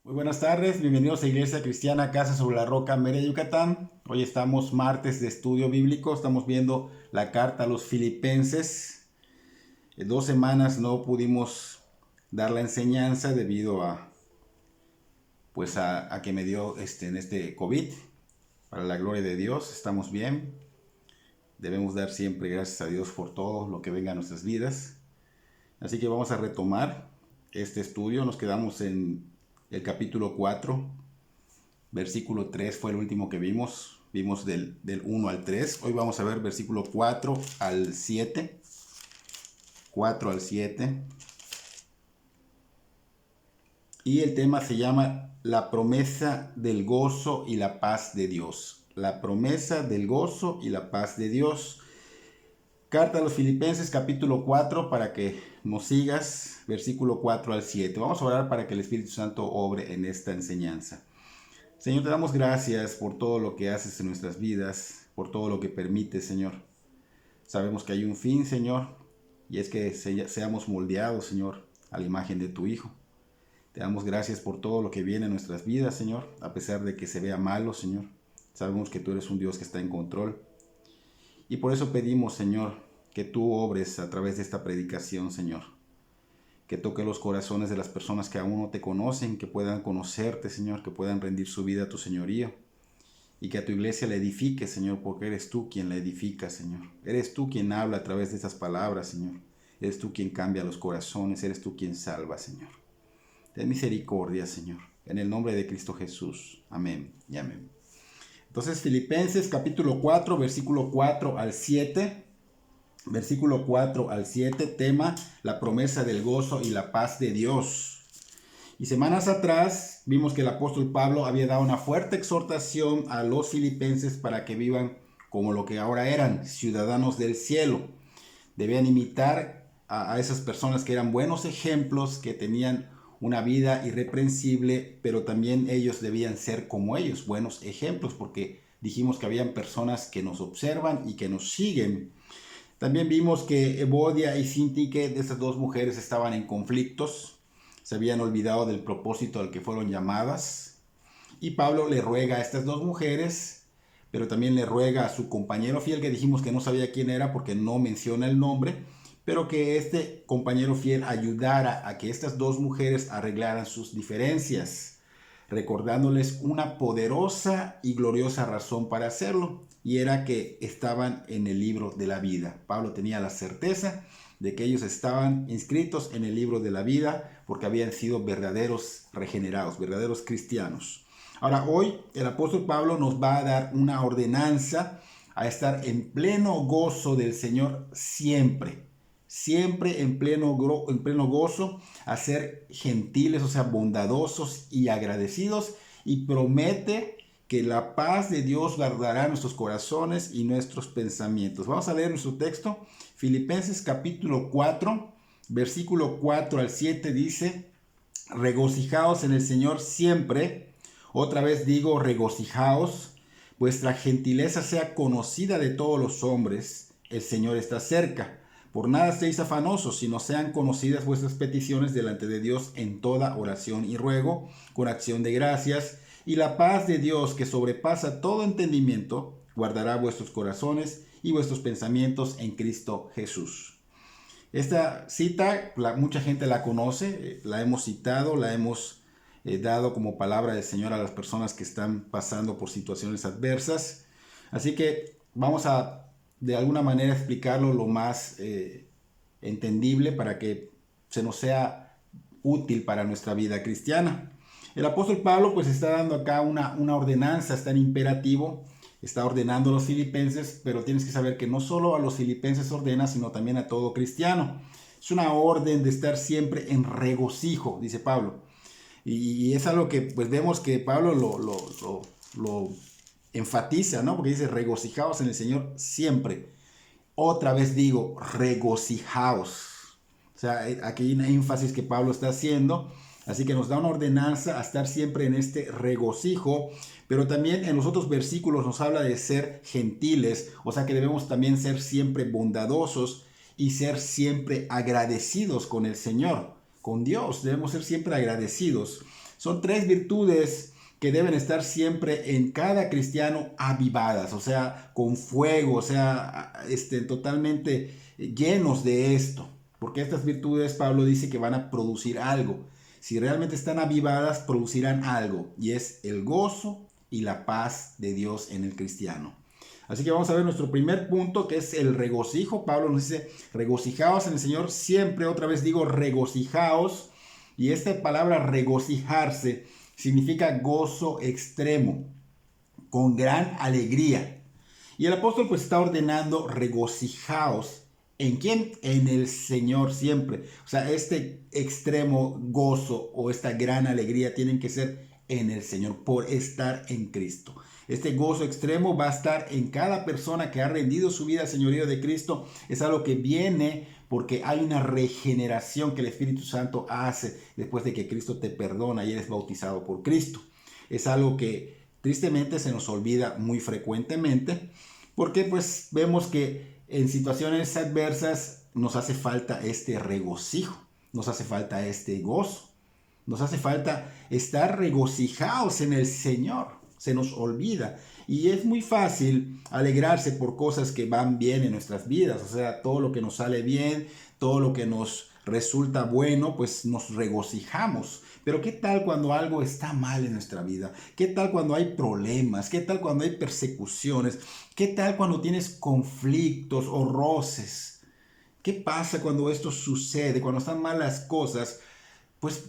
Muy buenas tardes, bienvenidos a Iglesia Cristiana Casa sobre la Roca, Mérida, Yucatán. Hoy estamos martes de estudio bíblico, estamos viendo la carta a los Filipenses. En 2 semanas no pudimos dar la enseñanza debido a que me dio en este COVID. Para la gloria de Dios, estamos bien. Debemos dar siempre gracias a Dios por todo lo que venga a nuestras vidas. Así que vamos a retomar este estudio. Nos quedamos en el capítulo 4. Versículo 3 fue el último que vimos. Vimos del 1 al 3. Hoy vamos a ver versículo 4 al 7. 4 al 7. Y el tema se llama la promesa del gozo y la paz de Dios. La promesa del gozo y la paz de Dios. Carta a los Filipenses capítulo 4 para que nos sigas. Versículo 4 al 7. Vamos a orar para que el Espíritu Santo obre en esta enseñanza. Señor, te damos gracias por todo lo que haces en nuestras vidas, por todo lo que permites, Señor. Sabemos que hay un fin, Señor, y es que seamos moldeados, Señor, a la imagen de tu Hijo. Te damos gracias por todo lo que viene en nuestras vidas, Señor, a pesar de que se vea malo, Señor. Sabemos que tú eres un Dios que está en control. Y por eso pedimos, Señor, que tú obres a través de esta predicación, Señor. Que toque los corazones de las personas que aún no te conocen, que puedan conocerte, Señor, que puedan rendir su vida a tu señorío. Y que a tu iglesia la edifique, Señor, porque eres tú quien la edifica, Señor. Eres tú quien habla a través de estas palabras, Señor. Eres tú quien cambia los corazones, eres tú quien salva, Señor. Ten misericordia, Señor. En el nombre de Cristo Jesús. Amén y amén. Entonces, Filipenses capítulo 4, versículo 4 al 7. Versículo 4 al 7, tema la promesa del gozo y la paz de Dios. Y semanas atrás vimos que el apóstol Pablo había dado una fuerte exhortación a los filipenses para que vivan como lo que ahora eran, ciudadanos del cielo. Debían imitar a esas personas que eran buenos ejemplos, que tenían una vida irreprensible, pero también ellos debían ser como ellos, buenos ejemplos, porque dijimos que habían personas que nos observan y que nos siguen. También vimos que Evodia y Síntique, de esas dos mujeres, estaban en conflictos, se habían olvidado del propósito al que fueron llamadas. Y Pablo le ruega a estas dos mujeres, pero también le ruega a su compañero fiel, que dijimos que no sabía quién era porque no menciona el nombre, pero que este compañero fiel ayudara a que estas dos mujeres arreglaran sus diferencias, recordándoles una poderosa y gloriosa razón para hacerlo, y era que estaban en el libro de la vida. Pablo tenía la certeza de que ellos estaban inscritos en el libro de la vida porque habían sido verdaderos regenerados, verdaderos cristianos. Ahora, hoy el apóstol Pablo nos va a dar una ordenanza a estar en pleno gozo del Señor siempre. Siempre en pleno gozo, a ser gentiles, o sea, bondadosos y agradecidos, y promete que la paz de Dios guardará nuestros corazones y nuestros pensamientos. Vamos a leer nuestro texto. Filipenses capítulo 4, versículo 4 al 7 dice: regocijaos en el Señor siempre. Otra vez digo, regocijaos. Vuestra gentileza sea conocida de todos los hombres. El Señor está cerca. Por nada estéis afanosos, sino sean conocidas vuestras peticiones delante de Dios en toda oración y ruego, con acción de gracias, y la paz de Dios, que sobrepasa todo entendimiento, guardará vuestros corazones y vuestros pensamientos en Cristo Jesús. Esta cita, mucha gente la conoce, la hemos citado, la hemos dado como palabra del Señor a las personas que están pasando por situaciones adversas. Así que vamos a de alguna manera explicarlo lo más entendible para que se nos sea útil para nuestra vida cristiana. El apóstol Pablo pues está dando acá una ordenanza, está en imperativo, está ordenando a los filipenses, pero tienes que saber que no solo a los filipenses ordena, sino también a todo cristiano. Es una orden de estar siempre en regocijo, dice Pablo. Y es algo que pues vemos que Pablo lo enfatiza, ¿no? Porque dice, regocijaos en el Señor siempre. Otra vez digo, regocijaos. O sea, aquí hay un énfasis que Pablo está haciendo. Así que nos da una ordenanza a estar siempre en este regocijo. Pero también en los otros versículos nos habla de ser gentiles. O sea que debemos también ser siempre bondadosos y ser siempre agradecidos con el Señor, con Dios. Debemos ser siempre agradecidos. Son tres virtudes que deben estar siempre en cada cristiano avivadas, o sea, con fuego, o sea, totalmente llenos de esto. Porque estas virtudes, Pablo dice que van a producir algo. Si realmente están avivadas, producirán algo, y es el gozo y la paz de Dios en el cristiano. Así que vamos a ver nuestro primer punto, que es el regocijo. Pablo nos dice, regocijaos en el Señor siempre. Otra vez digo, regocijaos. Y esta palabra regocijarse significa gozo extremo, con gran alegría. Y el apóstol pues está ordenando regocijaos. ¿En quién? En el Señor siempre. O sea, este extremo gozo o esta gran alegría tienen que ser en el Señor por estar en Cristo. Este gozo extremo va a estar en cada persona que ha rendido su vida al señorío de Cristo. Es algo que viene porque hay una regeneración que el Espíritu Santo hace después de que Cristo te perdona y eres bautizado por Cristo. Es algo que tristemente se nos olvida muy frecuentemente, porque pues vemos que en situaciones adversas nos hace falta este regocijo, nos hace falta este gozo, nos hace falta estar regocijados en el Señor. Se nos olvida. Y es muy fácil alegrarse por cosas que van bien en nuestras vidas. O sea, todo lo que nos sale bien, todo lo que nos resulta bueno, pues nos regocijamos. Pero ¿qué tal cuando algo está mal en nuestra vida? ¿Qué tal cuando hay problemas? ¿Qué tal cuando hay persecuciones? ¿Qué tal cuando tienes conflictos o roces? ¿Qué pasa cuando esto sucede? Cuando están mal las cosas, pues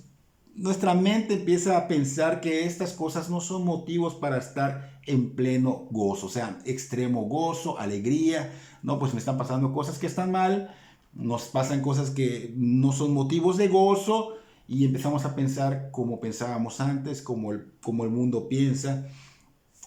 nuestra mente empieza a pensar que estas cosas no son motivos para estar en pleno gozo, o sea, extremo gozo, alegría. No, pues me están pasando cosas que están mal, nos pasan cosas que no son motivos de gozo y empezamos a pensar como pensábamos antes, como el mundo piensa,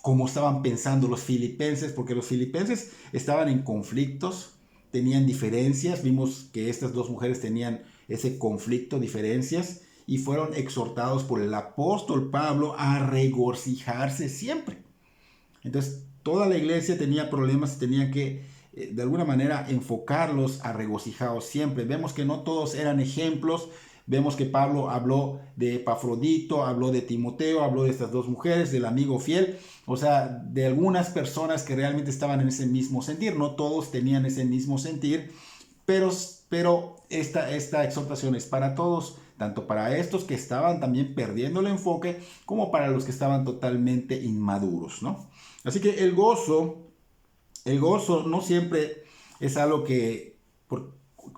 como estaban pensando los filipenses, porque los filipenses estaban en conflictos, tenían diferencias. Vimos que estas dos mujeres tenían ese conflicto, diferencias, y fueron exhortados por el apóstol Pablo a regocijarse siempre. Entonces, toda la iglesia tenía problemas y tenía que, de alguna manera, enfocarlos a regocijados siempre. Vemos que no todos eran ejemplos. Vemos que Pablo habló de Epafrodito, habló de Timoteo, habló de estas dos mujeres, del amigo fiel. O sea, de algunas personas que realmente estaban en ese mismo sentir. No todos tenían ese mismo sentir, pero esta exhortación es para todos, tanto para estos que estaban también perdiendo el enfoque, como para los que estaban totalmente inmaduros, ¿no? Así que el gozo no siempre es algo que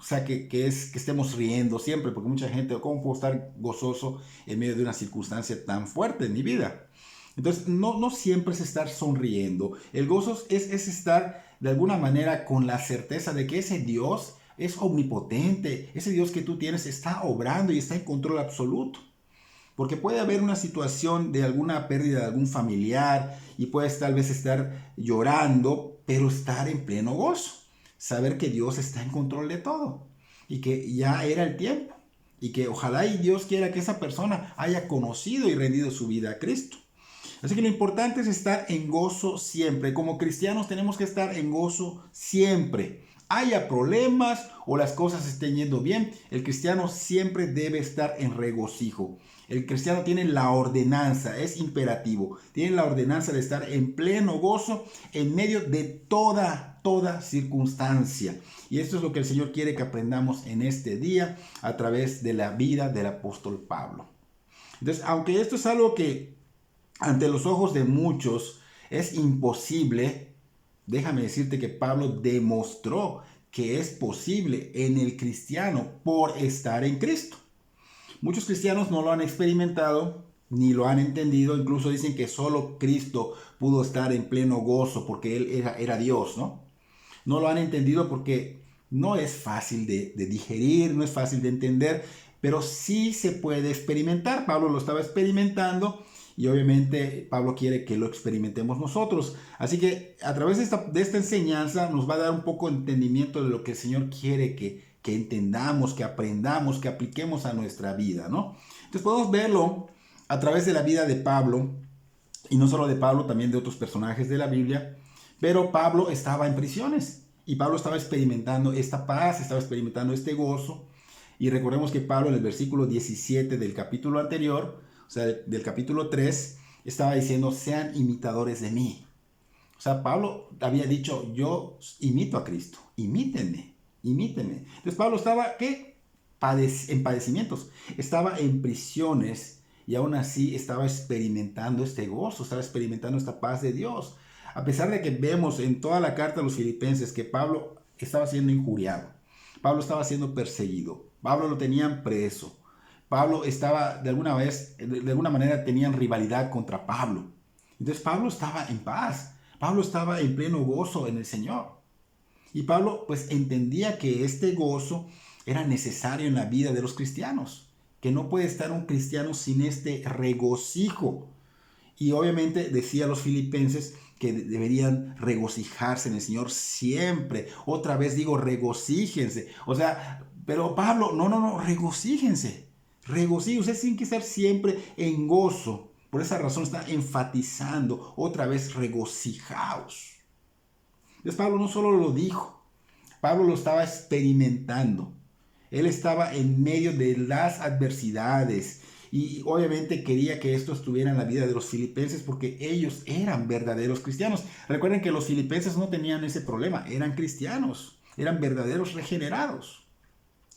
estemos riendo siempre, porque mucha gente, ¿cómo puedo estar gozoso en medio de una circunstancia tan fuerte en mi vida? Entonces, no siempre es estar sonriendo. El gozo es estar de alguna manera con la certeza de que ese Dios es omnipotente. Ese Dios que tú tienes está obrando y está en control absoluto. Porque puede haber una situación de alguna pérdida de algún familiar y puedes tal vez estar llorando, pero estar en pleno gozo. Saber que Dios está en control de todo y que ya era el tiempo y que ojalá y Dios quiera que esa persona haya conocido y rendido su vida a Cristo. Así que lo importante es estar en gozo siempre. Como cristianos tenemos que estar en gozo siempre. Haya problemas o las cosas estén yendo bien, el cristiano siempre debe estar en regocijo. El cristiano tiene la ordenanza, es imperativo, tiene la ordenanza de estar en pleno gozo en medio de toda circunstancia. Y esto es lo que el Señor quiere que aprendamos en este día a través de la vida del apóstol Pablo. Entonces, aunque esto es algo que ante los ojos de muchos es imposible, déjame decirte que Pablo demostró que es posible en el cristiano por estar en Cristo. Muchos cristianos no lo han experimentado ni lo han entendido, incluso dicen que solo Cristo pudo estar en pleno gozo porque Él era Dios, ¿no? No lo han entendido porque no es fácil de digerir, no es fácil de entender, pero sí se puede experimentar. Pablo lo estaba experimentando y obviamente Pablo quiere que lo experimentemos nosotros. Así que a través de esta enseñanza nos va a dar un poco de entendimiento de lo que el Señor quiere que entendamos, que aprendamos, que apliquemos a nuestra vida, ¿no? Entonces podemos verlo a través de la vida de Pablo, y no solo de Pablo, también de otros personajes de la Biblia. Pero Pablo estaba en prisiones y Pablo estaba experimentando esta paz, estaba experimentando este gozo. Y recordemos que Pablo en el versículo 17 del capítulo anterior, o sea, del capítulo 3, estaba diciendo, sean imitadores de mí. O sea, Pablo había dicho, yo imito a Cristo, imítenme, imítenme. Entonces Pablo estaba, ¿qué? En padecimientos, estaba en prisiones y aún así estaba experimentando este gozo, estaba experimentando esta paz de Dios. A pesar de que vemos en toda la carta a los filipenses que Pablo estaba siendo injuriado, Pablo estaba siendo perseguido, Pablo lo tenían preso, Pablo estaba de alguna manera tenían rivalidad contra Pablo. Entonces Pablo estaba en paz, Pablo estaba en pleno gozo en el Señor. Y Pablo pues entendía que este gozo era necesario en la vida de los cristianos, que no puede estar un cristiano sin este regocijo. Y obviamente decía a los filipenses que deberían regocijarse en el Señor siempre. Otra vez digo, regocíjense. O sea, pero Pablo, no, regocíjense. Regocíjense. Ustedes tienen que estar siempre en gozo. Por esa razón está enfatizando otra vez, regocijaos. Entonces Pablo no solo lo dijo, Pablo lo estaba experimentando. Él estaba en medio de las adversidades y obviamente quería que esto estuviera en la vida de los filipenses porque ellos eran verdaderos cristianos. Recuerden que los filipenses no tenían ese problema, eran cristianos, eran verdaderos regenerados.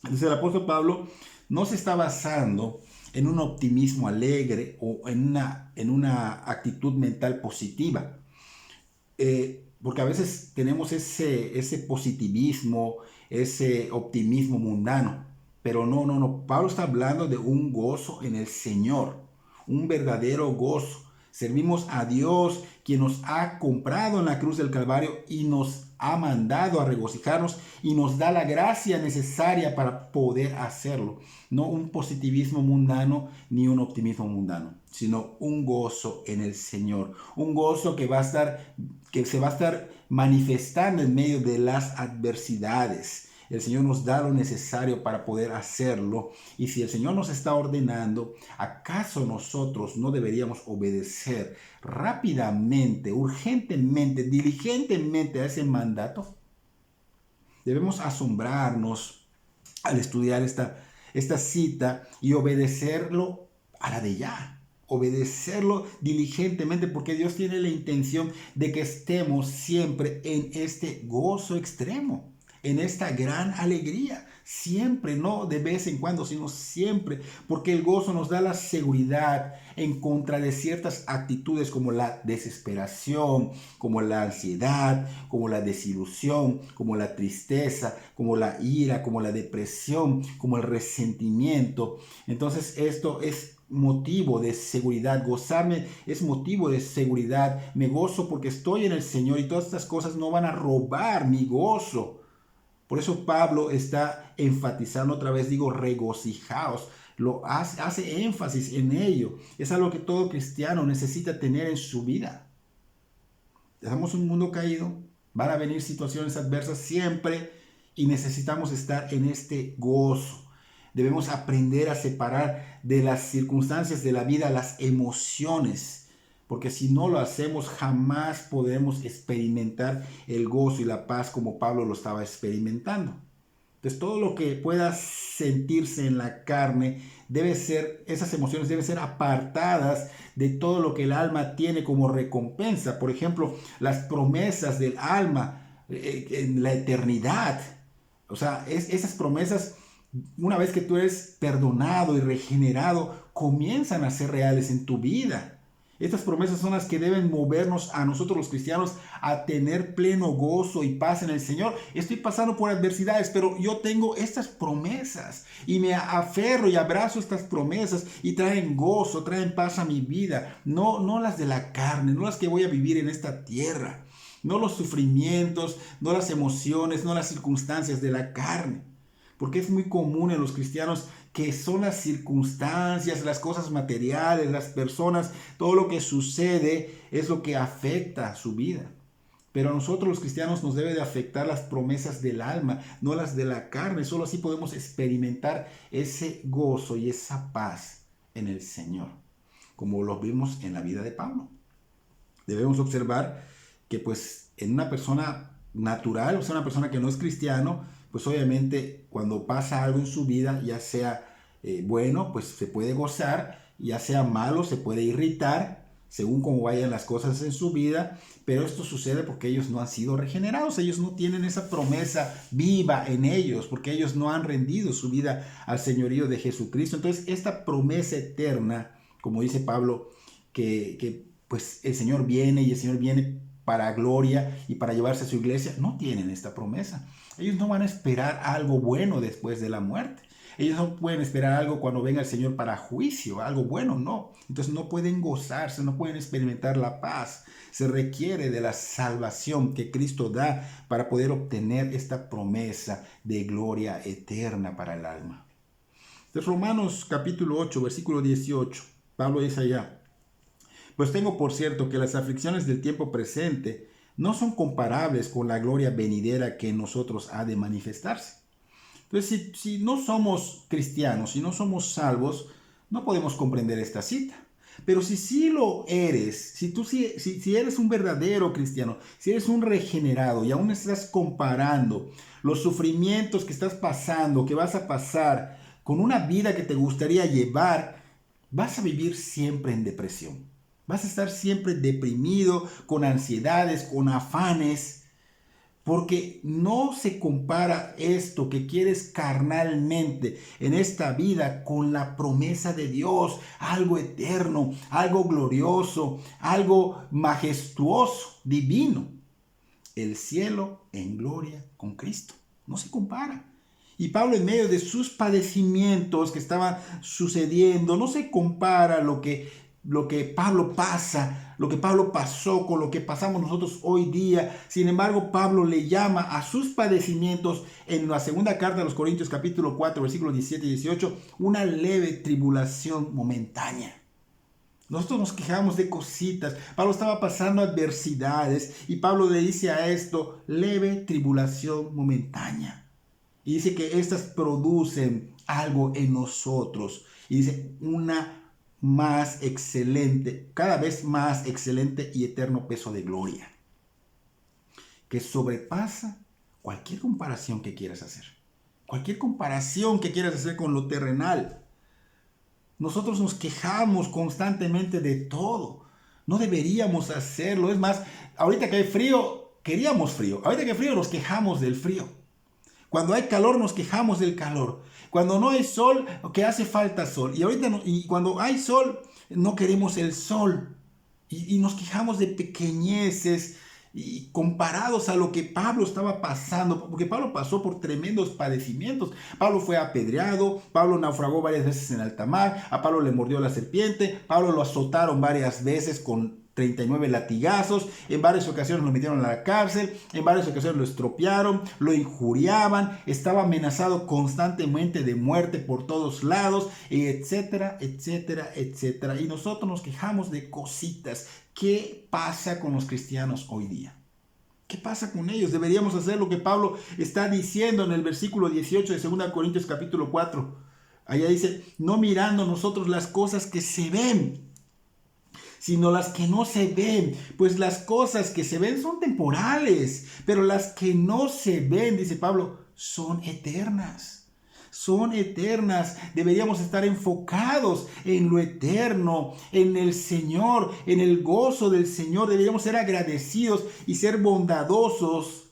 Entonces el apóstol Pablo no se está basando en un optimismo alegre o en una actitud mental positiva. Porque a veces tenemos ese positivismo, ese optimismo mundano. Pero no. Pablo está hablando de un gozo en el Señor, un verdadero gozo. Servimos a Dios, quien nos ha comprado en la cruz del Calvario y nos ha mandado a regocijarnos y nos da la gracia necesaria para poder hacerlo. No un positivismo mundano ni un optimismo mundano, sino un gozo en el Señor. Un gozo que se va a estar manifestando en medio de las adversidades. El Señor nos da lo necesario para poder hacerlo. Y si el Señor nos está ordenando, ¿acaso nosotros no deberíamos obedecer rápidamente, urgentemente, diligentemente a ese mandato? Debemos asombrarnos al estudiar esta cita y obedecerlo a la de ya. Obedecerlo diligentemente porque Dios tiene la intención de que estemos siempre en este gozo extremo, en esta gran alegría, siempre, no de vez en cuando, sino siempre, porque el gozo nos da la seguridad en contra de ciertas actitudes como la desesperación, como la ansiedad, como la desilusión, como la tristeza, como la ira, como la depresión, como el resentimiento. Entonces esto es motivo de seguridad. Gozarme es motivo de seguridad. Me gozo porque estoy en el Señor y todas estas cosas no van a robar mi gozo. Por eso Pablo está enfatizando otra vez, digo, regocijaos. Lo hace énfasis en ello. Es algo que todo cristiano necesita tener en su vida. Estamos en un mundo caído. Van a venir situaciones adversas siempre y necesitamos estar en este gozo. Debemos aprender a separar de las circunstancias de la vida las emociones. Porque si no lo hacemos, jamás podremos experimentar el gozo y la paz como Pablo lo estaba experimentando. Entonces, todo lo que pueda sentirse en la carne esas emociones deben ser apartadas de todo lo que el alma tiene como recompensa. Por ejemplo, las promesas del alma en la eternidad. O sea, esas promesas, una vez que tú eres perdonado y regenerado, comienzan a ser reales en tu vida. Estas promesas son las que deben movernos a nosotros los cristianos a tener pleno gozo y paz en el Señor. Estoy pasando por adversidades, pero yo tengo estas promesas y me aferro y abrazo estas promesas y traen gozo, traen paz a mi vida. No las de la carne, no las que voy a vivir en esta tierra. No los sufrimientos, no las emociones, no las circunstancias de la carne. Porque es muy común en los cristianos que son las circunstancias, las cosas materiales, las personas, todo lo que sucede es lo que afecta su vida. Pero a nosotros los cristianos nos debe de afectar las promesas del alma, no las de la carne. Solo así podemos experimentar ese gozo y esa paz en el Señor, como lo vimos en la vida de Pablo. Debemos observar que pues en una persona natural, o sea, una persona que no es cristiano, pues obviamente cuando pasa algo en su vida, ya sea bueno, pues se puede gozar ya sea malo, se puede irritar según cómo vayan las cosas en su vida, pero esto sucede porque ellos no han sido regenerados, ellos no tienen esa promesa viva en ellos, porque ellos no han rendido su vida al señorío de Jesucristo. Entonces, esta promesa eterna, como dice Pablo, que pues el Señor viene y el Señor viene para gloria y para llevarse a su iglesia, no tienen esta promesa. Ellos no van a esperar algo bueno después de la muerte. Ellos no pueden esperar algo cuando venga el Señor para juicio, algo bueno, no. Entonces no pueden gozarse, no pueden experimentar la paz. Se requiere de la salvación que Cristo da para poder obtener esta promesa de gloria eterna para el alma. De Romanos capítulo 8, versículo 18, Pablo dice allá: pues tengo por cierto que las aflicciones del tiempo presente no son comparables con la gloria venidera que en nosotros ha de manifestarse. Entonces, si no somos cristianos, si no somos salvos, no podemos comprender esta cita. Pero si sí lo eres, si eres un verdadero cristiano, si eres un regenerado y aún estás comparando los sufrimientos que estás pasando, que vas a pasar, con una vida que te gustaría llevar, vas a vivir siempre en depresión. Vas a estar siempre deprimido, con ansiedades, con afanes, porque no se compara esto que quieres carnalmente en esta vida con la promesa de Dios, algo eterno, algo glorioso, algo majestuoso, divino. El cielo en gloria con Cristo. No se compara. Y Pablo, en medio de sus padecimientos que estaban sucediendo, no se compara lo que Pablo pasa, lo que Pablo pasó con lo que pasamos nosotros hoy día. Sin embargo, Pablo le llama a sus padecimientos en la segunda carta a los Corintios capítulo 4, versículos 17 y 18, una leve tribulación momentánea. Nosotros nos quejamos de cositas. Pablo estaba pasando adversidades y Pablo le dice a esto: leve tribulación momentánea. Y dice que estas producen algo en nosotros. Y dice una más excelente, cada vez más excelente y eterno peso de gloria, que sobrepasa cualquier comparación que quieras hacer. Cualquier comparación que quieras hacer con lo terrenal. Nosotros nos quejamos constantemente de todo. No deberíamos hacerlo. Es más, ahorita que hay frío, queríamos frío. Ahorita que hay frío, nos quejamos del frío. Cuando hay calor, nos quejamos del calor. Cuando no hay sol, que hace falta sol. Y ahorita y cuando hay sol, no queremos el sol. Y nos quejamos de pequeñeces y comparados a lo que Pablo estaba pasando, porque Pablo pasó por tremendos padecimientos. Pablo fue apedreado, Pablo naufragó varias veces en alta mar, a Pablo le mordió la serpiente, Pablo lo azotaron varias veces con 39 latigazos, en varias ocasiones lo metieron a la cárcel, en varias ocasiones lo estropearon, lo injuriaban, estaba amenazado constantemente de muerte por todos lados, etcétera, etcétera, etcétera. Y nosotros nos quejamos de cositas. ¿Qué pasa con los cristianos hoy día? ¿Qué pasa con ellos? Deberíamos hacer lo que Pablo está diciendo en el versículo 18 de 2 Corintios capítulo 4. Allá dice: no mirando nosotros las cosas que se ven, sino las que no se ven, pues las cosas que se ven son temporales, pero las que no se ven, dice Pablo, son eternas. Son eternas. Deberíamos estar enfocados en lo eterno, en el Señor, en el gozo del Señor. Deberíamos ser agradecidos y ser bondadosos,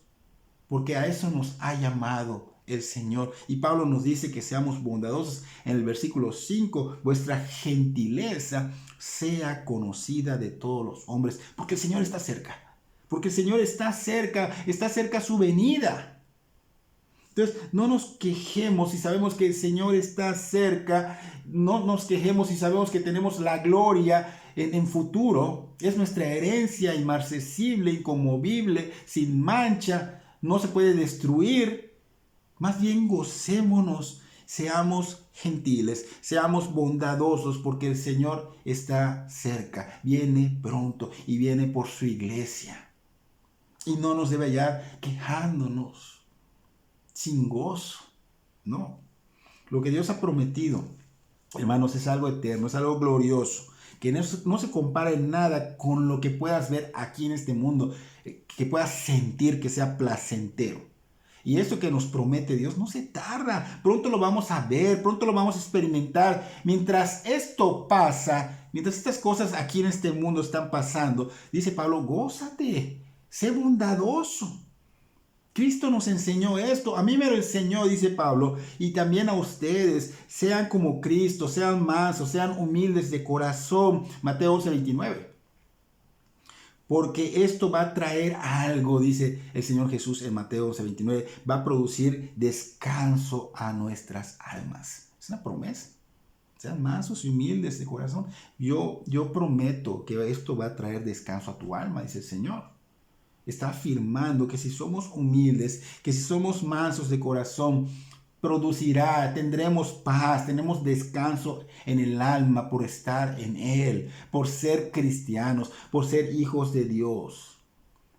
porque a eso nos ha llamado el Señor. Y Pablo nos dice que seamos bondadosos en el versículo 5, vuestra gentileza sea conocida de todos los hombres, porque el Señor está cerca, porque el Señor está cerca su venida. Entonces, no nos quejemos si sabemos que el Señor está cerca, no nos quejemos si sabemos que tenemos la gloria en futuro, es nuestra herencia inmarcesible, inconmovible, sin mancha, no se puede destruir. Más bien gocémonos, seamos gentiles, seamos bondadosos, porque el Señor está cerca, viene pronto y viene por su iglesia. Y no nos debe hallar quejándonos, sin gozo, no. Lo que Dios ha prometido, hermanos, es algo eterno, es algo glorioso, que no se compara en nada con lo que puedas ver aquí en este mundo, que puedas sentir que sea placentero. Y esto que nos promete Dios no se tarda. Pronto lo vamos a ver, pronto lo vamos a experimentar. Mientras esto pasa, mientras estas cosas aquí en este mundo están pasando, dice Pablo, gózate, sé bondadoso. Cristo nos enseñó esto, a mí me lo enseñó, dice Pablo, y también a ustedes, sean como Cristo, sean mansos, sean humildes de corazón. Mateo 11:29. Porque esto va a traer algo, dice el Señor Jesús en Mateo 11:29, va a producir descanso a nuestras almas. Es una promesa. Sean mansos y humildes de corazón. Yo prometo que esto va a traer descanso a tu alma, dice el Señor. Está afirmando que si somos humildes, que si somos mansos de corazón, tendremos paz, tenemos descanso en el alma por estar en Él, por ser cristianos, por ser hijos de Dios.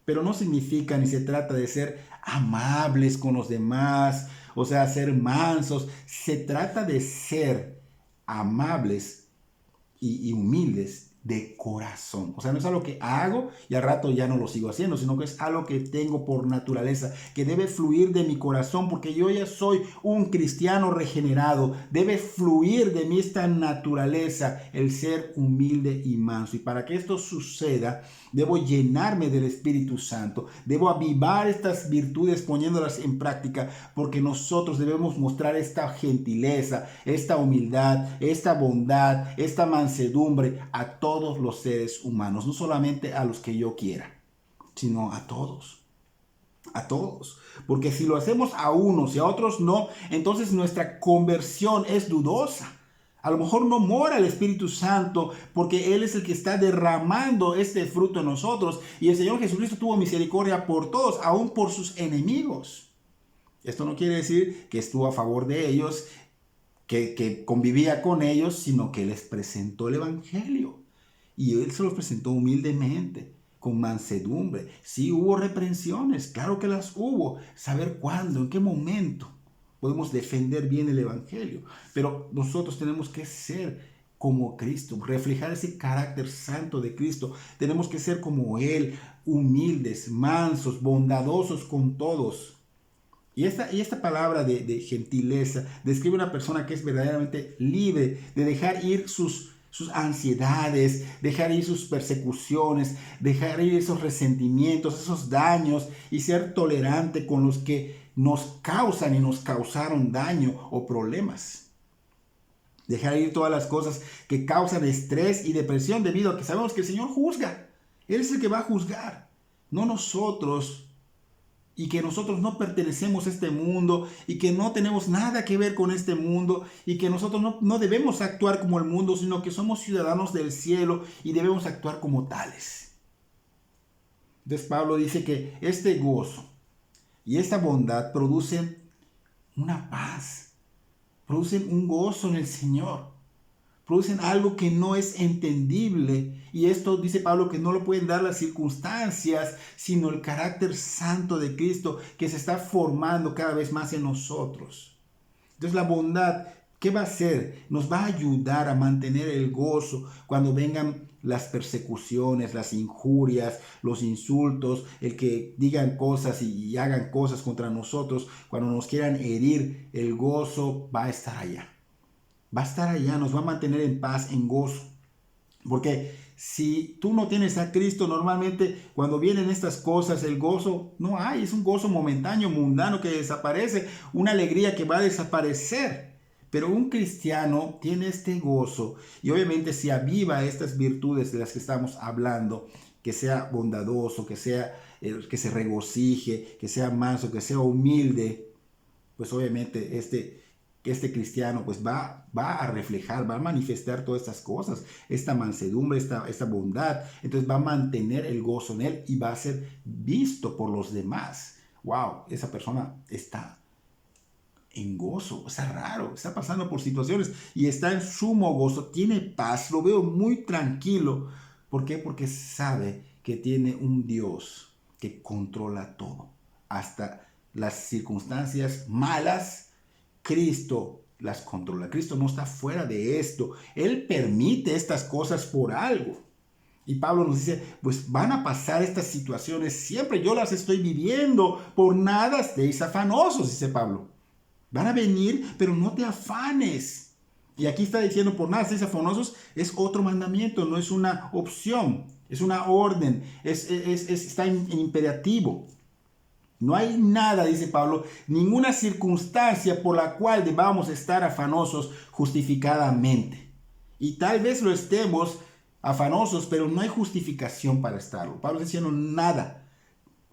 Pero no significa ni se trata de ser amables con los demás, o sea, ser mansos. Se trata de ser amables y humildes de corazón. O sea, no es algo que hago y al rato ya no lo sigo haciendo, sino que es algo que tengo por naturaleza, que debe fluir de mi corazón, porque yo ya soy un cristiano regenerado. Debe fluir de mí esta naturaleza, el ser humilde y manso. Y para que esto suceda, debo llenarme del Espíritu Santo. Debo avivar estas virtudes poniéndolas en práctica, porque nosotros debemos mostrar esta gentileza, esta humildad, esta bondad, esta mansedumbre a todos los seres humanos, no solamente a los que yo quiera, sino a todos. A todos. Porque si lo hacemos a unos y a otros no, entonces nuestra conversión es dudosa. A lo mejor no mora el Espíritu Santo porque Él es el que está derramando este fruto en nosotros. Y el Señor Jesucristo tuvo misericordia por todos, aún por sus enemigos. Esto no quiere decir que estuvo a favor de ellos, que convivía con ellos, sino que les presentó el Evangelio. Y Él se los presentó humildemente, con mansedumbre. Sí hubo reprensiones, claro que las hubo. Saber cuándo, en qué momento podemos defender bien el Evangelio. Pero nosotros tenemos que ser como Cristo, reflejar ese carácter santo de Cristo. Tenemos que ser como Él, humildes, mansos, bondadosos con todos. Y esta palabra de gentileza describe una persona que es verdaderamente libre de dejar ir sus ansiedades, dejar ir sus persecuciones, dejar ir esos resentimientos, esos daños y ser tolerante con los que nos causan y nos causaron daño o problemas. Dejar ir todas las cosas que causan estrés y depresión debido a que sabemos que el Señor juzga. Él es el que va a juzgar, no nosotros. Y que nosotros no pertenecemos a este mundo y que no tenemos nada que ver con este mundo y que nosotros no debemos actuar como el mundo, sino que somos ciudadanos del cielo y debemos actuar como tales. Entonces Pablo dice que este gozo y esta bondad producen una paz, producen un gozo en el Señor. Producen algo que no es entendible. Y esto dice Pablo que no lo pueden dar las circunstancias, sino el carácter santo de Cristo que se está formando cada vez más en nosotros. Entonces la bondad, ¿qué va a hacer? Nos va a ayudar a mantener el gozo cuando vengan las persecuciones, las injurias, los insultos, el que digan cosas y hagan cosas contra nosotros. Cuando nos quieran herir, el gozo va a estar allá. Va a estar allá, nos va a mantener en paz, en gozo. Porque si tú no tienes a Cristo, normalmente cuando vienen estas cosas, el gozo no hay, es un gozo momentáneo, mundano que desaparece, una alegría que va a desaparecer. Pero un cristiano tiene este gozo y obviamente si aviva estas virtudes de las que estamos hablando, que sea bondadoso, que se regocije, que sea manso, que sea humilde, pues obviamente este cristiano pues va a reflejar, va a manifestar todas estas cosas, esta mansedumbre, esta bondad. Entonces va a mantener el gozo en él y va a ser visto por los demás. Wow, esa persona está en gozo, está raro, está pasando por situaciones y está en sumo gozo, tiene paz, lo veo muy tranquilo. ¿Por qué? Porque sabe que tiene un Dios que controla todo, hasta las circunstancias malas. Cristo las controla. Cristo no está fuera de esto. Él permite estas cosas por algo. Y Pablo nos dice, pues van a pasar estas situaciones siempre, yo las estoy viviendo, por nada estéis afanosos, dice Pablo. Van a venir, pero no te afanes. Y aquí está diciendo, por nada estéis afanosos, es otro mandamiento, no es una opción, es una orden, está en imperativo. No hay nada, dice Pablo, ninguna circunstancia por la cual debamos estar afanosos justificadamente. Y tal vez lo estemos afanosos, pero no hay justificación para estarlo. Pablo está diciendo nada,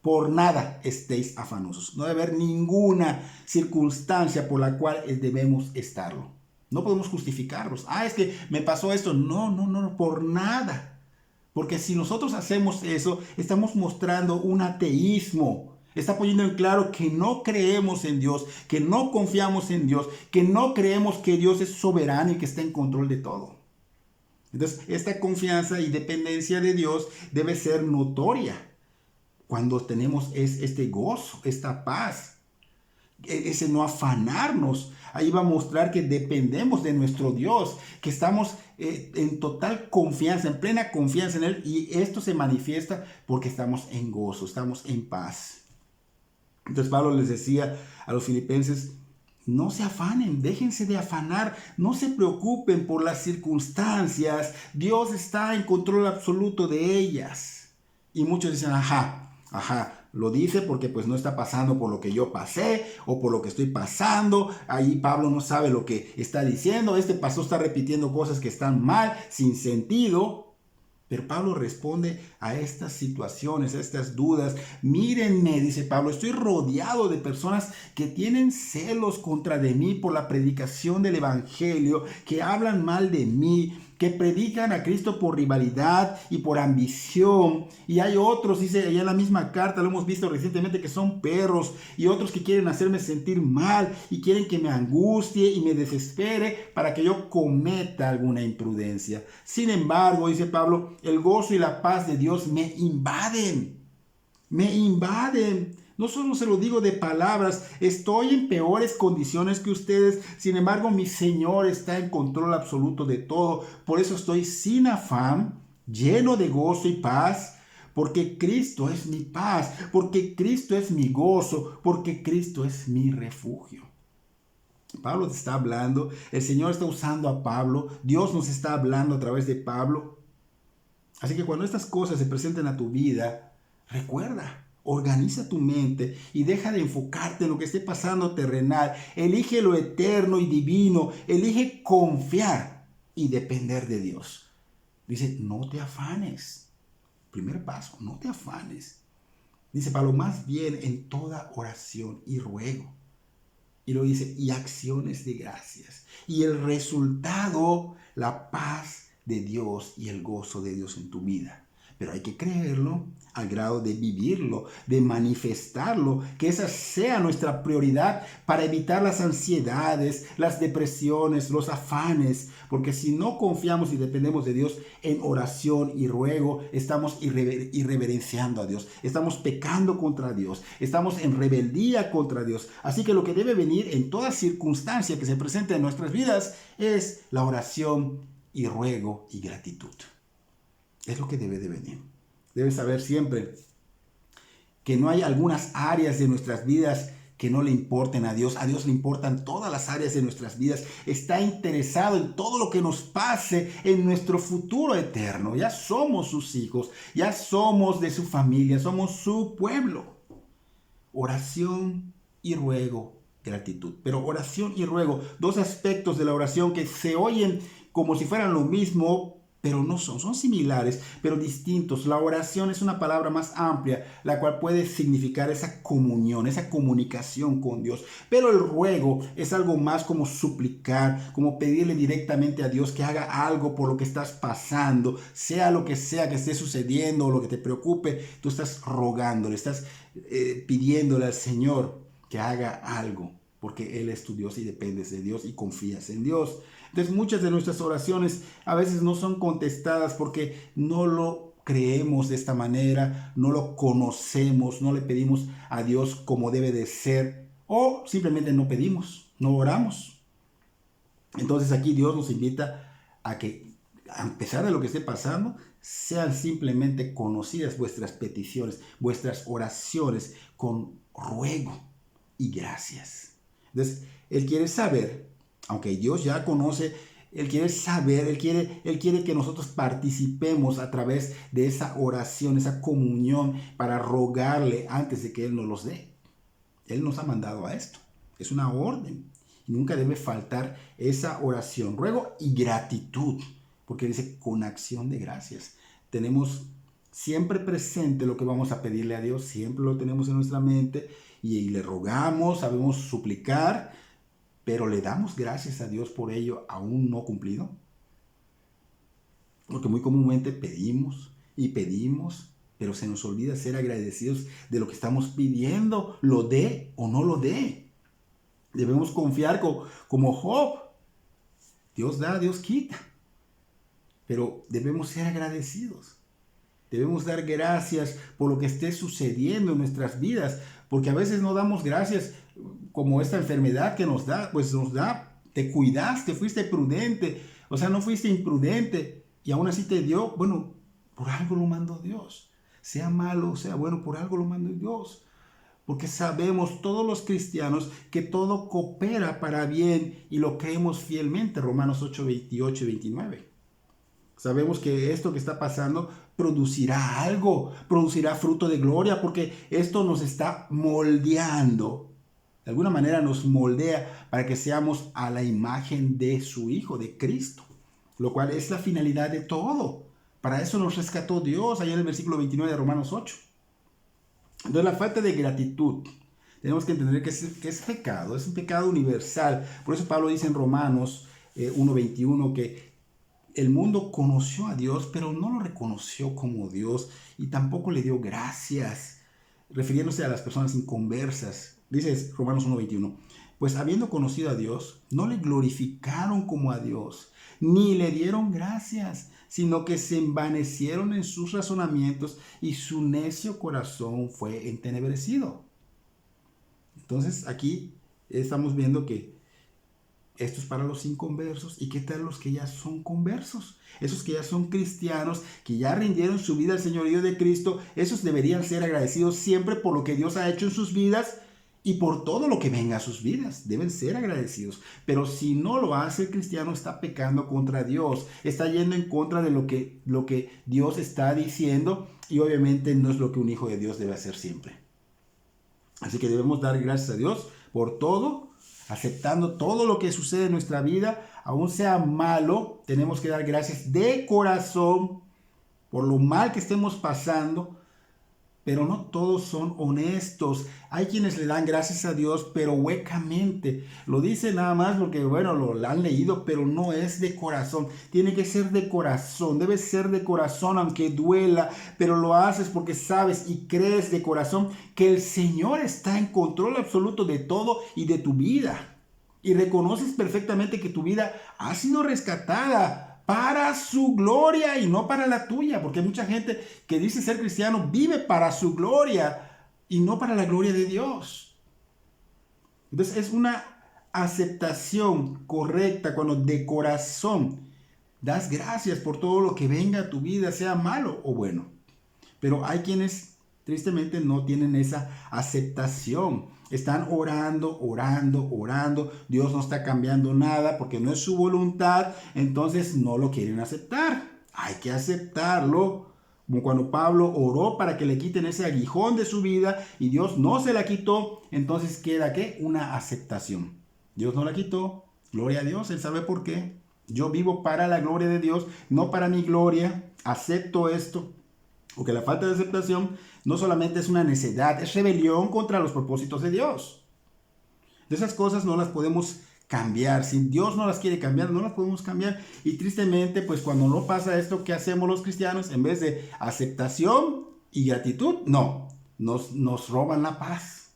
por nada estéis afanosos. No debe haber ninguna circunstancia por la cual debemos estarlo. No podemos justificarlos. Es que me pasó esto. No, por nada. Porque si nosotros hacemos eso, estamos mostrando un ateísmo. Está poniendo en claro que no creemos en Dios, que no confiamos en Dios, que no creemos que Dios es soberano y que está en control de todo. Entonces, esta confianza y dependencia de Dios debe ser notoria cuando tenemos este gozo, esta paz, ese no afanarnos. Ahí va a mostrar que dependemos de nuestro Dios, que estamos en total confianza, en plena confianza en Él, y esto se manifiesta porque estamos en gozo, estamos en paz. Entonces Pablo les decía a los filipenses, no se afanen, déjense de afanar, no se preocupen por las circunstancias, Dios está en control absoluto de ellas. Y muchos dicen, lo dice porque pues no está pasando por lo que yo pasé o por lo que estoy pasando. Ahí Pablo no sabe lo que está diciendo, este pastor está repitiendo cosas que están mal, sin sentido. Pero Pablo responde a estas situaciones, a estas dudas. Mírenme, dice Pablo, estoy rodeado de personas que tienen celos contra de mí por la predicación del evangelio, que hablan mal de mí, que predican a Cristo por rivalidad y por ambición. Y hay otros, dice allá en la misma carta, lo hemos visto recientemente, que son perros, y otros que quieren hacerme sentir mal y quieren que me angustie y me desespere para que yo cometa alguna imprudencia. Sin embargo, dice Pablo, el gozo y la paz de Dios me invaden. Me invaden. No solo se lo digo de palabras, estoy en peores condiciones que ustedes, sin embargo mi Señor está en control absoluto de todo. Por eso estoy sin afán, lleno de gozo y paz, porque Cristo es mi paz, porque Cristo es mi gozo, porque Cristo es mi refugio. Pablo está hablando, el Señor está usando a Pablo, Dios nos está hablando a través de Pablo. Así que cuando estas cosas se presenten a tu vida, recuerda, organiza tu mente y deja de enfocarte en lo que esté pasando terrenal. Elige lo eterno y divino. Elige confiar y depender de Dios. Dice, no te afanes. Primer paso, no te afanes. Dice Pablo, más bien en toda oración y ruego. Y lo dice, y acciones de gracias. Y el resultado, la paz de Dios y el gozo de Dios en tu vida. Pero hay que creerlo al grado de vivirlo, de manifestarlo, que esa sea nuestra prioridad para evitar las ansiedades, las depresiones, los afanes, porque si no confiamos y dependemos de Dios en oración y ruego, estamos irreverenciando a Dios, estamos pecando contra Dios, estamos en rebeldía contra Dios. Así que lo que debe venir en toda circunstancia que se presente en nuestras vidas es la oración y ruego y gratitud. Es lo que debe de venir. Debes saber siempre que no hay algunas áreas de nuestras vidas que no le importen a Dios. A Dios le importan todas las áreas de nuestras vidas. Está interesado en todo lo que nos pase en nuestro futuro eterno. Ya somos sus hijos, ya somos de su familia, somos su pueblo. Oración y ruego, gratitud. Pero oración y ruego, dos aspectos de la oración que se oyen como si fueran lo mismo, pero no son similares, pero distintos. La oración es una palabra más amplia, la cual puede significar esa comunión, esa comunicación con Dios. Pero el ruego es algo más como suplicar, como pedirle directamente a Dios que haga algo por lo que estás pasando, sea lo que sea que esté sucediendo o lo que te preocupe, tú estás rogándole, estás pidiéndole al Señor que haga algo, porque Él es tu Dios y dependes de Dios y confías en Dios. Entonces muchas de nuestras oraciones a veces no son contestadas porque no lo creemos de esta manera, no lo conocemos, no le pedimos a Dios como debe de ser, o simplemente no pedimos, no oramos. Entonces aquí Dios nos invita a que a pesar de lo que esté pasando, sean simplemente conocidas vuestras peticiones, vuestras oraciones con ruego y gracias. Entonces, Él quiere saber, aunque Dios ya conoce, Él quiere saber, Él quiere que nosotros participemos a través de esa oración, esa comunión para rogarle antes de que Él nos los dé. Él nos ha mandado a esto. Es una orden. Y nunca debe faltar esa oración, ruego y gratitud, porque dice con acción de gracias. Tenemos siempre presente lo que vamos a pedirle a Dios, siempre lo tenemos en nuestra mente y le rogamos, sabemos suplicar, pero le damos gracias a Dios por ello aún no cumplido. Porque muy comúnmente pedimos y pedimos, pero se nos olvida ser agradecidos de lo que estamos pidiendo, lo dé o no lo dé. Debemos confiar como Job. Dios da, Dios quita. Pero debemos ser agradecidos. Debemos dar gracias por lo que esté sucediendo en nuestras vidas, porque a veces no damos gracias como esta enfermedad que nos da, pues nos da, te cuidaste, fuiste prudente, o sea, no fuiste imprudente y aún así te dio, bueno, por algo lo mandó Dios. Sea malo, sea bueno, por algo lo mandó Dios. Porque sabemos todos los cristianos que todo coopera para bien y lo creemos fielmente, Romanos 8, 28 y 29. Sabemos que esto que está pasando producirá algo, producirá fruto de gloria, porque esto nos está moldeando. De alguna manera nos moldea para que seamos a la imagen de su Hijo, de Cristo, lo cual es la finalidad de todo. Para eso nos rescató Dios, allá en el versículo 29 de Romanos 8. Entonces la falta de gratitud, tenemos que entender que es pecado, es un pecado universal. Por eso Pablo dice en Romanos 1:21 que el mundo conoció a Dios, pero no lo reconoció como Dios y tampoco le dio gracias, refiriéndose a las personas inconversas. Dice Romanos 1:21, pues habiendo conocido a Dios, no le glorificaron como a Dios, ni le dieron gracias, sino que se envanecieron en sus razonamientos y su necio corazón fue entenebrecido. Entonces aquí estamos viendo que esto es para los inconversos. ¿Y qué tal los que ya son conversos? Esos que ya son cristianos, que ya rindieron su vida al señorío de Cristo, esos deberían ser agradecidos siempre por lo que Dios ha hecho en sus vidas y por todo lo que venga a sus vidas. Deben ser agradecidos. Pero si no lo hace, el cristiano está pecando contra Dios. Está yendo en contra de lo que Dios está diciendo. Y obviamente no es lo que un hijo de Dios debe hacer siempre. Así que debemos dar gracias a Dios por todo, aceptando todo lo que sucede en nuestra vida. Aún sea malo, tenemos que dar gracias de corazón por lo mal que estemos pasando. Pero no todos son honestos. Hay quienes le dan gracias a Dios, pero huecamente. Lo dice nada más porque, bueno, lo han leído, pero no es de corazón. Tiene que ser de corazón. Debe ser de corazón, aunque duela. Pero lo haces porque sabes y crees de corazón que el Señor está en control absoluto de todo y de tu vida. Y reconoces perfectamente que tu vida ha sido rescatada para su gloria y no para la tuya, porque hay mucha gente que dice ser cristiano, vive para su gloria y no para la gloria de Dios. Entonces es una aceptación correcta cuando de corazón das gracias por todo lo que venga a tu vida, sea malo o bueno. Pero hay quienes tristemente no tienen esa aceptación. Están orando. Dios no está cambiando nada porque no es su voluntad. Entonces no lo quieren aceptar. Hay que aceptarlo. Como cuando Pablo oró para que le quiten ese aguijón de su vida y Dios no se la quitó. Entonces queda ¿qué? Una aceptación. Dios no la quitó. Gloria a Dios. Él sabe por qué. Yo vivo para la gloria de Dios, no para mi gloria. Acepto esto. Porque la falta de aceptación no solamente es una necedad, es rebelión contra los propósitos de Dios. De esas cosas no las podemos cambiar. Si Dios no las quiere cambiar, no las podemos cambiar. Y tristemente, pues cuando no pasa esto, ¿qué hacemos los cristianos? En vez de aceptación y gratitud, no. Nos roban la paz.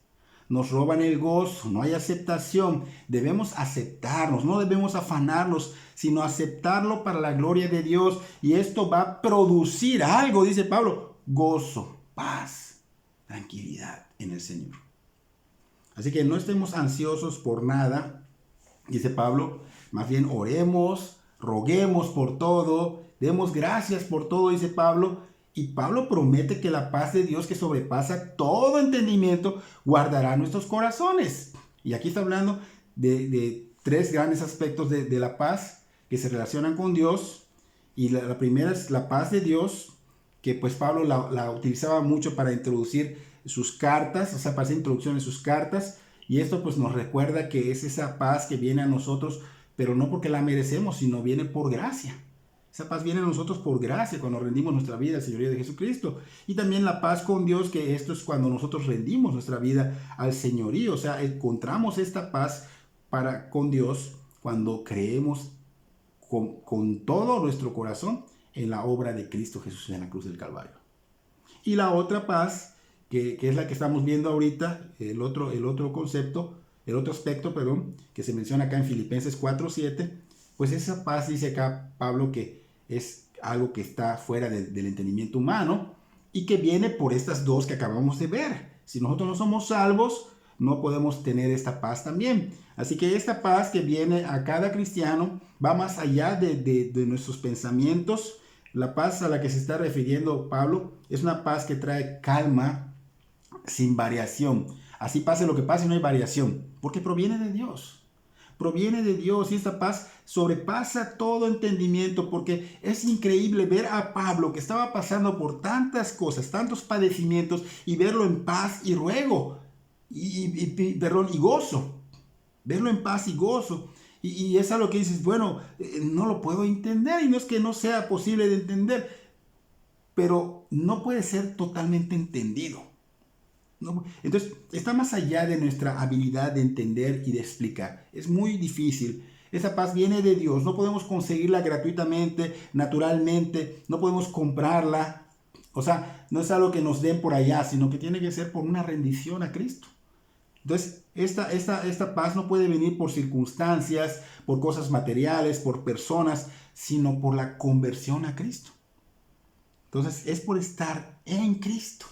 Nos roban el gozo. No hay aceptación. Debemos aceptarnos. No debemos afanarnos, sino aceptarlo para la gloria de Dios. Y esto va a producir algo, dice Pablo. Gozo, paz, tranquilidad en el Señor. Así que no estemos ansiosos por nada, dice Pablo. Más bien oremos, roguemos por todo, demos gracias por todo, dice Pablo. Y Pablo promete que la paz de Dios, que sobrepasa todo entendimiento, guardará nuestros corazones. Y aquí está hablando de tres grandes aspectos de la paz que se relacionan con Dios. Y la primera es la paz de Dios, que pues Pablo la utilizaba mucho para introducir sus cartas, o sea, para hacer introducción de sus cartas. Y esto pues nos recuerda que es esa paz que viene a nosotros, pero no porque la merecemos, sino viene por gracia. Esa paz viene a nosotros por gracia, cuando rendimos nuestra vida al señorío de Jesucristo. Y también la paz con Dios, que esto es cuando nosotros rendimos nuestra vida al señorío. O sea, encontramos esta paz con Dios cuando creemos con todo nuestro corazón en la obra de Cristo Jesús en la cruz del Calvario. Y la otra paz, que es la que estamos viendo ahorita, el otro concepto, el otro aspecto, perdón, que se menciona acá en Filipenses 4:7, pues esa paz, dice acá Pablo, que es algo que está fuera del entendimiento humano y que viene por estas dos que acabamos de ver. Si nosotros no somos salvos, no podemos tener esta paz también. Así que esta paz que viene a cada cristiano va más allá de nuestros pensamientos. La paz a la que se está refiriendo Pablo es una paz que trae calma sin variación. Así pase lo que pase, no hay variación, porque proviene de Dios. Proviene de Dios y esta paz sobrepasa todo entendimiento, porque es increíble ver a Pablo, que estaba pasando por tantas cosas, tantos padecimientos, y verlo en paz y ruego, y gozo. Verlo en paz y gozo. Y es algo que dices, bueno, no lo puedo entender, y no es que no sea posible de entender, pero no puede ser totalmente entendido. ¿No? Entonces, está más allá de nuestra habilidad de entender y de explicar. Es muy difícil. Esa paz viene de Dios. No podemos conseguirla gratuitamente, naturalmente. No podemos comprarla. O sea, no es algo que nos den por allá, sino que tiene que ser por una rendición a Cristo. Entonces, esta paz no puede venir por circunstancias, por cosas materiales, por personas, sino por la conversión a Cristo. Entonces, es por estar en Cristo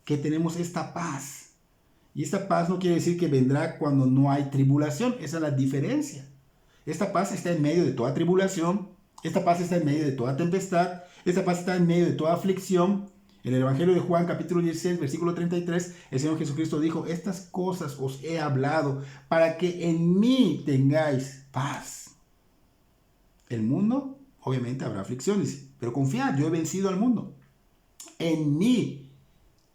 que tenemos esta paz. Y esta paz no quiere decir que vendrá cuando no hay tribulación. Esa es la diferencia. Esta paz está en medio de toda tribulación. Esta paz está en medio de toda tempestad. Esta paz está en medio de toda aflicción. En el Evangelio de Juan, capítulo 16, versículo 33, el Señor Jesucristo dijo: estas cosas os he hablado para que en mí tengáis paz. El mundo, obviamente, habrá aflicciones, pero confiad, yo he vencido al mundo. En mí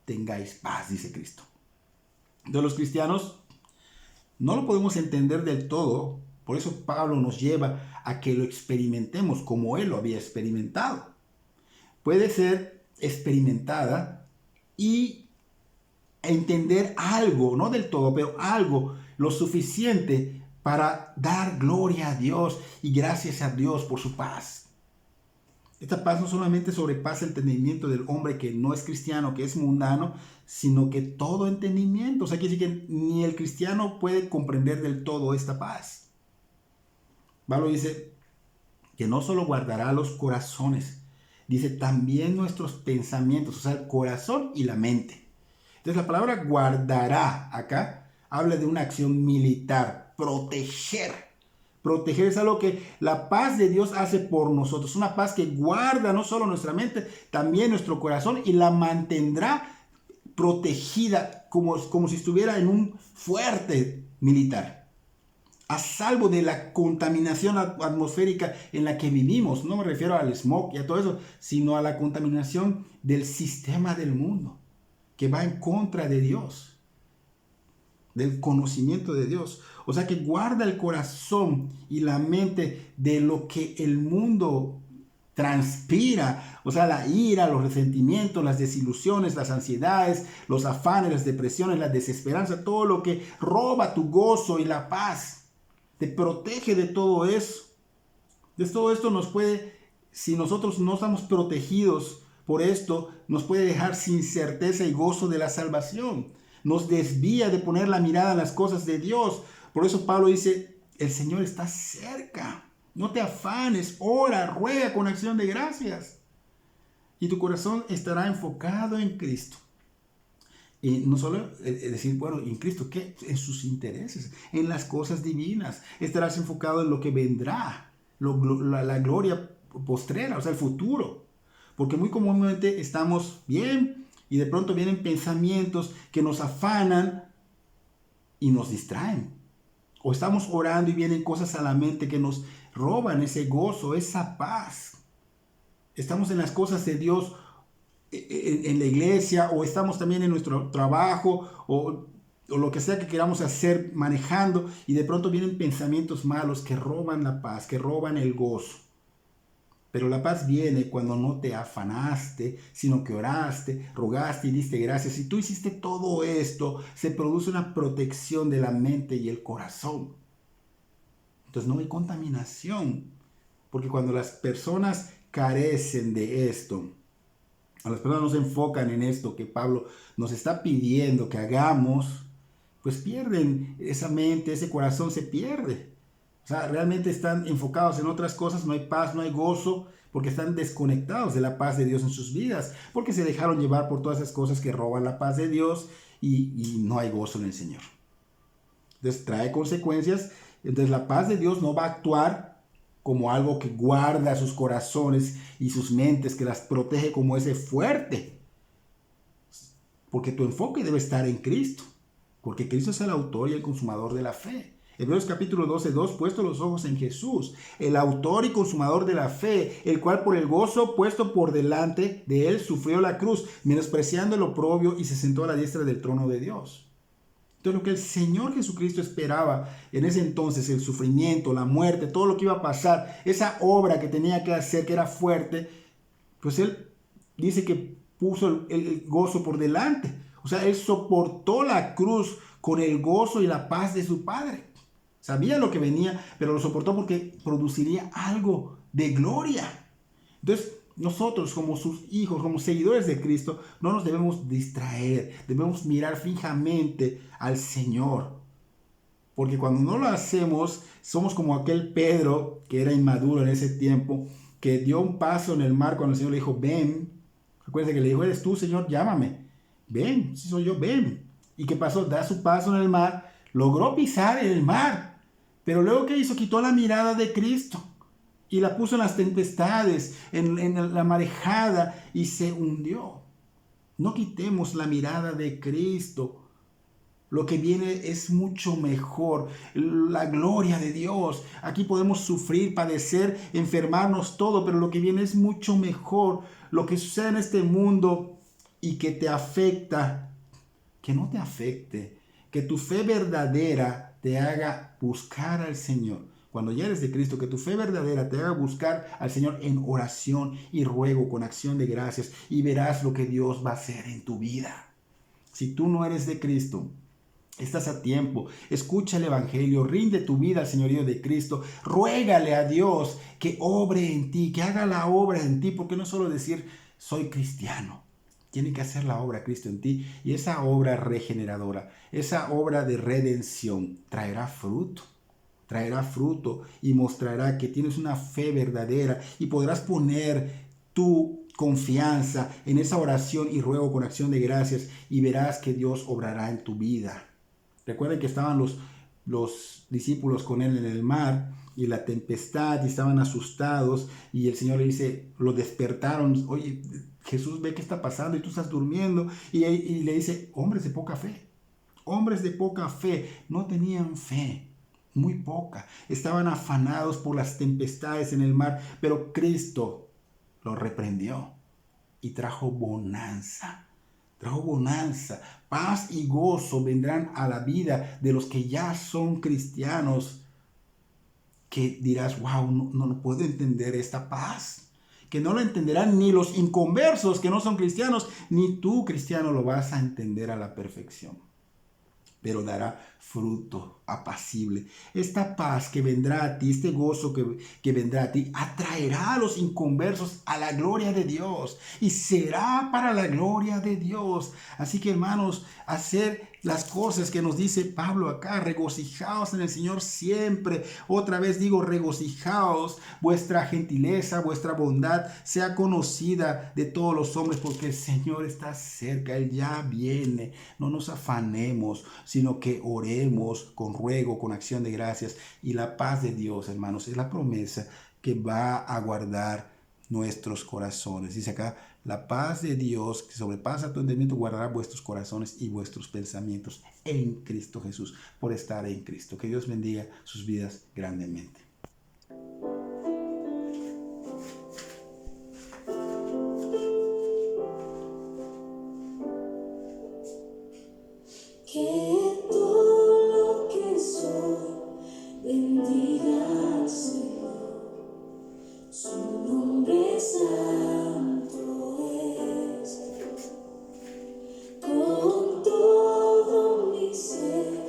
tengáis paz, dice Cristo. De los cristianos no lo podemos entender del todo, por eso Pablo nos lleva a que lo experimentemos como él lo había experimentado. Puede ser experimentada y entender algo, no del todo, pero algo, lo suficiente para dar gloria a Dios y gracias a Dios por su paz. Esta paz no solamente sobrepasa el entendimiento del hombre que no es cristiano, que es mundano, sino que todo entendimiento. O sea, quiere decir que ni el cristiano puede comprender del todo esta paz. Pablo dice que no solo guardará los corazones, dice también nuestros pensamientos, o sea, el corazón y la mente. Entonces la palabra guardará acá habla de una acción militar, proteger. Proteger es algo que la paz de Dios hace por nosotros. Una paz que guarda no solo nuestra mente, también nuestro corazón, y la mantendrá protegida como si estuviera en un fuerte militar. A salvo de la contaminación atmosférica en la que vivimos. No me refiero al smog y a todo eso, sino a la contaminación del sistema del mundo, que va en contra de Dios, del conocimiento de Dios. O sea, que guarda el corazón y la mente de lo que el mundo transpira, o sea, la ira, los resentimientos, las desilusiones, las ansiedades, los afanes, las depresiones, la desesperanza, todo lo que roba tu gozo y la paz. Te protege de todo eso. De todo esto nos puede, si nosotros no estamos protegidos por esto, nos puede dejar sin certeza y gozo de la salvación. Nos desvía de poner la mirada en las cosas de Dios. Por eso Pablo dice, el Señor está cerca. No te afanes, ora, ruega con acción de gracias. Y tu corazón estará enfocado en Cristo. Y no solo decir, bueno, ¿en Cristo qué? En sus intereses, en las cosas divinas. Estarás enfocado en lo que vendrá, la gloria postrera, o sea, el futuro. Porque muy comúnmente estamos bien y de pronto vienen pensamientos que nos afanan y nos distraen. O estamos orando y vienen cosas a la mente que nos roban ese gozo, esa paz. Estamos en las cosas de Dios en la iglesia, o estamos también en nuestro trabajo, o lo que sea que queramos hacer manejando, y de pronto vienen pensamientos malos que roban la paz, que roban el gozo. Pero la paz viene cuando no te afanaste, sino que oraste, rogaste y diste gracias. Si tú hiciste todo esto, se produce una protección de la mente y el corazón. Entonces no hay contaminación, porque cuando las personas carecen de esto, a las personas no se enfocan en esto que Pablo nos está pidiendo que hagamos, pues pierden esa mente, ese corazón se pierde. O sea, realmente están enfocados en otras cosas, no hay paz, no hay gozo, porque están desconectados de la paz de Dios en sus vidas, porque se dejaron llevar por todas esas cosas que roban la paz de Dios y no hay gozo en el Señor. Entonces trae consecuencias. Entonces la paz de Dios no va a actuar como algo que guarda sus corazones y sus mentes, que las protege como ese fuerte. Porque tu enfoque debe estar en Cristo, porque Cristo es el autor y el consumador de la fe. Hebreos capítulo 12:2, puesto los ojos en Jesús, el autor y consumador de la fe, el cual por el gozo puesto por delante de él sufrió la cruz, menospreciando el oprobio, y se sentó a la diestra del trono de Dios. Entonces lo que el Señor Jesucristo esperaba en ese entonces, el sufrimiento, la muerte, todo lo que iba a pasar, esa obra que tenía que hacer, que era fuerte, pues Él dice que puso el gozo por delante. O sea, Él soportó la cruz con el gozo y la paz de su Padre. Sabía lo que venía, pero lo soportó porque produciría algo de gloria. Entonces, nosotros como sus hijos, como seguidores de Cristo, no nos debemos distraer, debemos mirar fijamente al Señor. Porque cuando no lo hacemos, somos como aquel Pedro, que era inmaduro en ese tiempo, que dio un paso en el mar cuando el Señor le dijo, ven. Recuerden que le dijo, eres tú, Señor, llámame. Ven, si soy yo, ven. ¿Y qué pasó? Da su paso en el mar, logró pisar el mar. Pero luego, ¿qué hizo? Quitó la mirada de Cristo y la puso en las tempestades, en la marejada, y se hundió. No quitemos la mirada de Cristo. Lo que viene es mucho mejor. La gloria de Dios. Aquí podemos sufrir, padecer, enfermarnos, todo, pero lo que viene es mucho mejor. Lo que sucede en este mundo y que te afecta, que no te afecte. Que tu fe verdadera te haga buscar al Señor. Cuando ya eres de Cristo, que tu fe verdadera te haga buscar al Señor en oración y ruego con acción de gracias, y verás lo que Dios va a hacer en tu vida. Si tú no eres de Cristo, estás a tiempo. Escucha el Evangelio, rinde tu vida al señorío de Cristo, ruégale a Dios que obre en ti, que haga la obra en ti, porque no solo decir soy cristiano. Tiene que hacer la obra Cristo en ti, y esa obra regeneradora, esa obra de redención traerá fruto y mostrará que tienes una fe verdadera, y podrás poner tu confianza en esa oración y ruego con acción de gracias, y verás que Dios obrará en tu vida. Recuerden que estaban los discípulos con él en el mar y la tempestad, y estaban asustados, y el Señor le dice, lo despertaron, oye, Jesús ve qué está pasando y tú estás durmiendo, y le dice, hombres de poca fe, no tenían fe, muy poca, estaban afanados por las tempestades en el mar, pero Cristo lo reprendió y trajo bonanza, paz y gozo vendrán a la vida de los que ya son cristianos, que dirás, wow, no puedo entender esta paz, que no lo entenderán ni los inconversos que no son cristianos, ni tú, cristiano, lo vas a entender a la perfección, pero dará fruto apacible. Esta paz que vendrá a ti, este gozo que vendrá a ti, atraerá a los inconversos a la gloria de Dios, y será para la gloria de Dios. Así que, hermanos, hacer las cosas que nos dice Pablo acá, regocijaos en el Señor siempre. Otra vez digo, regocijaos, vuestra gentileza, vuestra bondad sea conocida de todos los hombres, porque el Señor está cerca, Él ya viene. No nos afanemos, sino que oremos con ruego, con acción de gracias, y la paz de Dios, hermanos, es la promesa que va a guardar nuestros corazones. Dice acá, la paz de Dios que sobrepasa tu entendimiento guardará vuestros corazones y vuestros pensamientos en Cristo Jesús, por estar en Cristo. Que Dios bendiga sus vidas grandemente. Que todo lo que soy bendiga al Señor, su nombre santo es. Con todo mi ser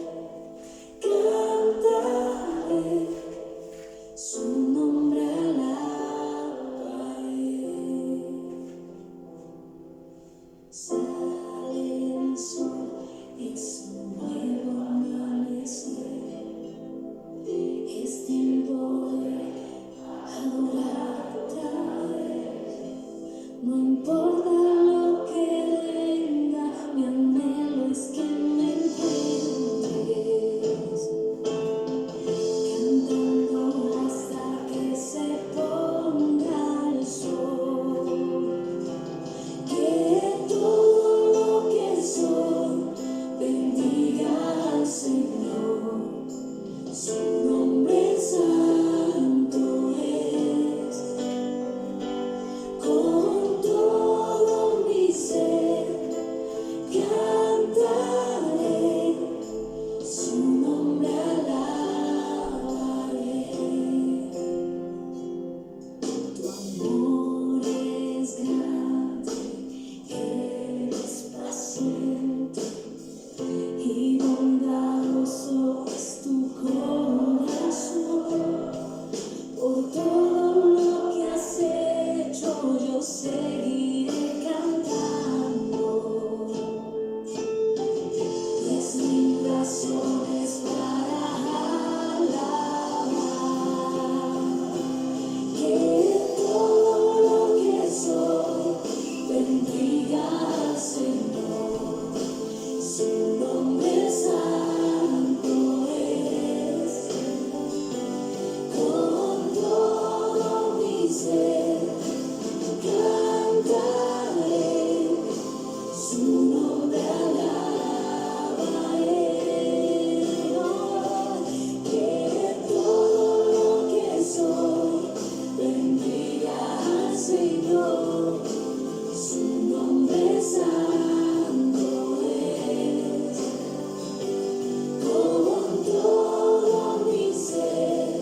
cantaré, su nombre alabaré. Sale el sol, es un nuevo amanecer, es tiempo de adorarte a Él. No importa lo que venga, mi anhelo es que me encuentres cantando hasta que se ponga el sol. Que todo lo que soy bendiga al Señor, su nombre santo es. Con todo mi ser cantaré, su nombre alabaré. Tu amor es grande, eres paciente y bondadoso es tu corazón. Por todo lo que has hecho yo seguiré cantando. Es mil razones para alabar. Que todo lo que soy bendiga al Señor, su nombre santo es. Con todo mi ser cantaré, su nombre alabaré. Que todo lo que soy bendiga al Señor, su nombre santo es. Con todo mi ser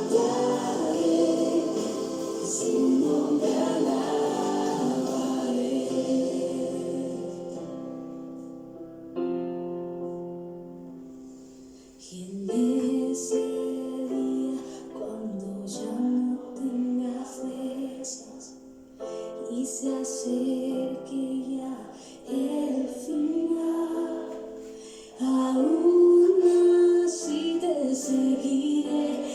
cantaré, su nombre alabaré. Y en ese día, cuando ya no tenga fuerzas y se acerque ya el final, aún así te seguiré